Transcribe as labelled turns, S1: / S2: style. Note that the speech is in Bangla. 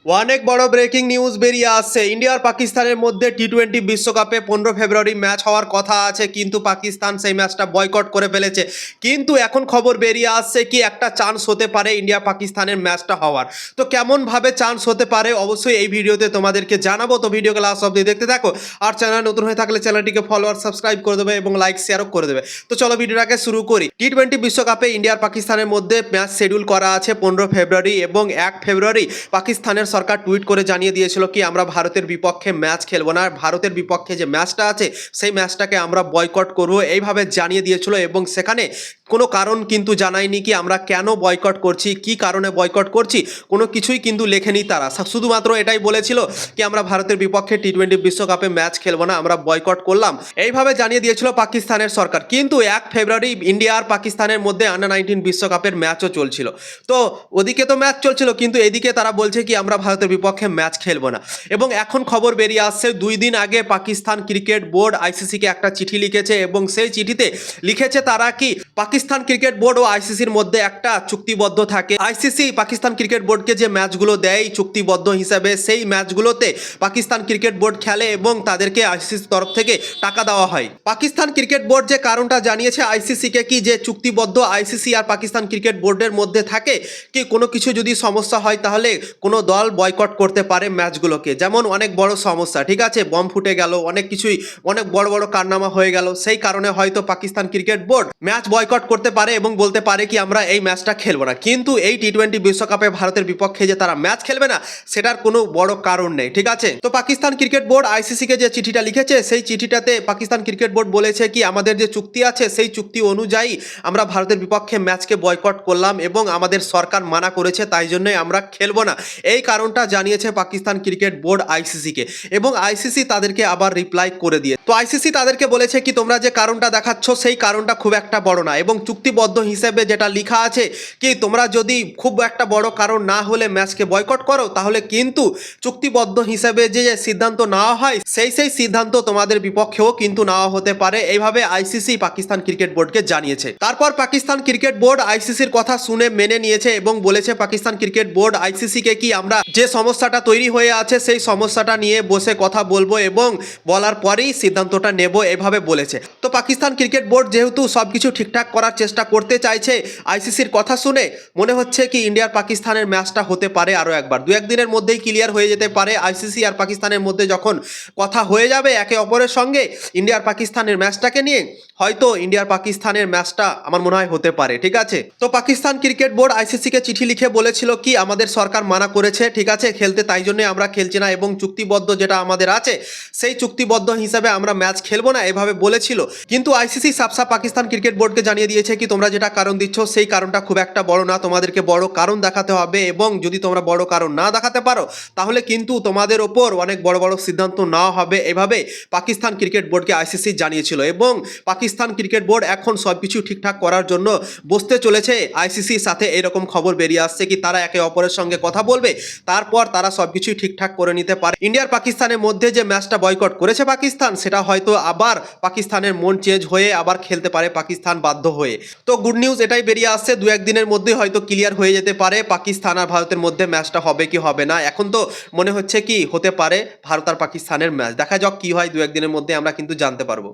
S1: অনেক বড় ব্রেকিং নিউজ বেরিয়ে আসছে। ইন্ডিয়া আর পাকিস্তানের মধ্যে টি-20 বিশ্বকাপে 15 ফেব্রুয়ারি ম্যাচ হওয়ার কথা আছে, কিন্তু পাকিস্তান সেই ম্যাচটা বয়কট করে ফেলেছে। কিন্তু এখন খবর বেরিয়ে আসছে কি একটা চান্স হতে পারে ইন্ডিয়া পাকিস্তানের ম্যাচটা হওয়ার। তো কেমনভাবে চান্স হতে পারে অবশ্যই এই ভিডিওতে তোমাদেরকে জানাবো। তো ভিডিওকে লাস্ট অবধি দেখতে থাকো। আর চ্যানেল নতুন হয়ে থাকলে চ্যানেলটিকে ফলো আর সাবস্ক্রাইব করে দেবে এবং লাইক শেয়ারও করে দেবে। তো চলো ভিডিওটাকে শুরু করি। টি-20 বিশ্বকাপে ইন্ডিয়া আর পাকিস্তানের মধ্যে ম্যাচ শিডিউল করা আছে 15 ফেব্রুয়ারি এবং 1 ফেব্রুয়ারি পাকিস্তানের সরকার টুইট করে জানিয়ে দিয়েছিল কি আমরা ভারতের বিপক্ষে ম্যাচ খেলবো না, ভারতের বিপক্ষে যে ম্যাচটা আছে সেই ম্যাচটাকে আমরা বয়কট করবো, এইভাবে জানিয়ে দিয়েছিল। এবং সেখানে কোনো কারণ কিন্তু জানায়নি কি আমরা কেন বয়কট করছি, কি কারণে বয়কট করছি, কোনো কিছুই কিন্তু লেখেনি তারা। শুধুমাত্র এটাই বলেছিল কি আমরা ভারতের বিপক্ষে টি-20 বিশ্বকাপে ম্যাচ খেলবো না, আমরা বয়কট করলাম, এইভাবে জানিয়ে দিয়েছিল পাকিস্তানের সরকার। কিন্তু 1 ফেব্রুয়ারি ইন্ডিয়া আর পাকিস্তানের মধ্যে আন্ডার-19 বিশ্বকাপের ম্যাচও চলছিল। তো ওদিকে তো ম্যাচ চলছিল, কিন্তু এদিকে তারা বলছে কি আমরা ভারতের বিপক্ষে ম্যাচ খেলবো না। এবং এখন খবর বেরিয়ে আসছে 2 দিন আগে পাকিস্তান ক্রিকেট বোর্ড আইসিসিকে একটা চিঠি লিখেছে এবং সেই চিঠিতে লিখেছে তারা কি পাকিস্তান ক্রিকেট বোর্ড ও আইসিসির মধ্যে একটা চুক্তিবদ্ধ থাকে। আইসিসি পাকিস্তান ক্রিকেট বোর্ডকে যে ম্যাচগুলো দেয় চুক্তিবদ্ধ হিসাবে, সেই ম্যাচগুলোতে পাকিস্তান ক্রিকেট বোর্ড খেলে এবং তাদেরকে আইসিসির তরফ থেকে টাকা দেওয়া হয়। পাকিস্তান ক্রিকেট বোর্ড যে কারণটা জানিয়েছে আইসিসিকে কি যে চুক্তিবদ্ধ আইসিসি আর পাকিস্তান ক্রিকেট বোর্ডের মধ্যে থাকে কি কোনো কিছু যদি সমস্যা হয় তাহলে কোনো দল বয়কট করতে পারে ম্যাচগুলোকে। যেমন অনেক বড় সমস্যা, ঠিক আছে, বম ফুটে গেল, অনেক কিছুই, অনেক বড় বড় কারনামা হয়ে গেল, সেই কারণে হয়তো Pakistan cricket board match boycott করতে পারে এবং বলতে পারে কি আমরা এই ম্যাচটা খেলবো না। কিন্তু এই টি-20 বিশ্বকাপে ভারতের বিপক্ষে যে তারা ম্যাচ খেলবে না সেটার কোনো বড় কারণ নেই, ঠিক আছে। তো পাকিস্তান ক্রিকেট বোর্ড আইসিসিকে যে চিঠিটা লিখেছে সেই চিঠিটাতে পাকিস্তান ক্রিকেট বোর্ড বলেছে কি আমাদের যে চুক্তি আছে সেই চুক্তি অনুযায়ী আমরা ভারতের বিপক্ষে ম্যাচকে বয়কট করলাম এবং আমাদের সরকার মানা করেছে, তাই জন্যই আমরা খেলবো না। এই কারণটা জানিয়েছে পাকিস্তান ক্রিকেট বোর্ড আইসিসিকে এবং আইসিসি তাদেরকে আবার রিপ্লাই করে দিয়ে। তো আইসিসি তাদেরকে বলেছে কি তোমরা যে কারণটা দেখাচ্ছ সেই কারণটা খুব একটা বড় না এবং চুক্তিবদ্ধ হিসেবে যেটা লেখা আছে কি তোমরা যদি খুব একটা বড় কারণ না হলে ম্যাচকে বয়কট করো তাহলে কিন্তু চুক্তিবদ্ধ হিসেবে যে সিদ্ধান্ত নেওয়া হয় সেই সিদ্ধান্ত তোমাদের বিপক্ষেও কিন্তু নেওয়া হতে পারে, এইভাবে আইসিসি পাকিস্তান ক্রিকেট বোর্ডকে জানিয়েছে। তারপর পাকিস্তান ক্রিকেট বোর্ড আইসিসির কথা শুনে মেনে নিয়েছে এবং বলেছে পাকিস্তান ক্রিকেট বোর্ড আইসিসিকে কি আমরা যে সমস্যাটা তৈরি হয়ে আছে সেই সমস্যাটা নিয়ে বসে কথা বলবো এবং বলার পরেই সিদ্ধান্তটা নেব, এভাবে বলেছে। তো পাকিস্তান ক্রিকেট বোর্ড যেহেতু সবকিছু ঠিকঠাক করার চেষ্টা করতে চাইছে আইসিসির কথা শুনে, মনে হচ্ছে কি ইন্ডিয়ার পাকিস্তানের ম্যাচটা হতে পারে আরও একবার 2-1 দিনের মধ্যেই ক্লিয়ার হয়ে যেতে পারে। আইসিসি আর পাকিস্তানের মধ্যে যখন কথা হয়ে যাবে একে অপরের সঙ্গে ইন্ডিয়ার পাকিস্তানের ম্যাচটাকে নিয়ে, হয়তো ইন্ডিয়ার পাকিস্তানের ম্যাচটা আমার মনে হয় হতে পারে, ঠিক আছে। তো পাকিস্তান ক্রিকেট বোর্ড আইসিসিকে চিঠি লিখে বলেছিল কি আমাদের সরকার মানা করেছে, ঠিক আছে, খেলতে, তাই জন্য আমরা খেলছি না এবং চুক্তিবদ্ধ যেটা আমাদের আছে সেই চুক্তিবদ্ধ হিসাবে আমরা ম্যাচ খেলবো না, এভাবে বলেছিল। কিন্তু আইসিসি সাফসাফ পাকিস্তান ক্রিকেট বোর্ডকে জানিয়ে দিয়েছে কি তোমরা যেটা কারণ দিচ্ছ সেই কারণটা খুব একটা বড় না, তোমাদেরকে বড় কারণ দেখাতে হবে এবং যদি তোমরা বড় কারণ না দেখাতে পারো তাহলে কিন্তু তোমাদের ওপর অনেক বড় বড় সিদ্ধান্ত নেওয়া হবে, এভাবে পাকিস্তান ক্রিকেট বোর্ডকে আইসিসি জানিয়েছিল। এবং পাকিস্তান ক্রিকেট বোর্ড এখন সবকিছু ঠিকঠাক করার জন্য বসতে চলেছে আইসিসির সাথে, এরকম খবর বেরিয়ে আসছে কি তারা একে অপরের সঙ্গে কথা বলবে, তারপর তারা সবকিছুই ঠিকঠাক করে নিতে পারে। ইন্ডিয়ার পাকিস্তানের মধ্যে যে ম্যাচটা বয়কট করেছে পাকিস্তান সেটা হয়তো আবার পাকিস্তানের মন চেঞ্জ হয়ে আবার খেলতে পারে পাকিস্তান বাধ্য হয়ে। তো গুড নিউজ এটাই বেরিয়ে আসছে 2-1 দিনের মধ্যে হয়তো ক্লিয়ার হয়ে যেতে পারে পাকিস্তান আর ভারতের মধ্যে ম্যাচটা হবে কি হবে না। এখন তো মনে হচ্ছে কি হতে পারে ভারত আর পাকিস্তানের ম্যাচ, দেখা যাক কি হয়, 2-1 দিনের মধ্যে আমরা কিন্তু জানতে পারবো।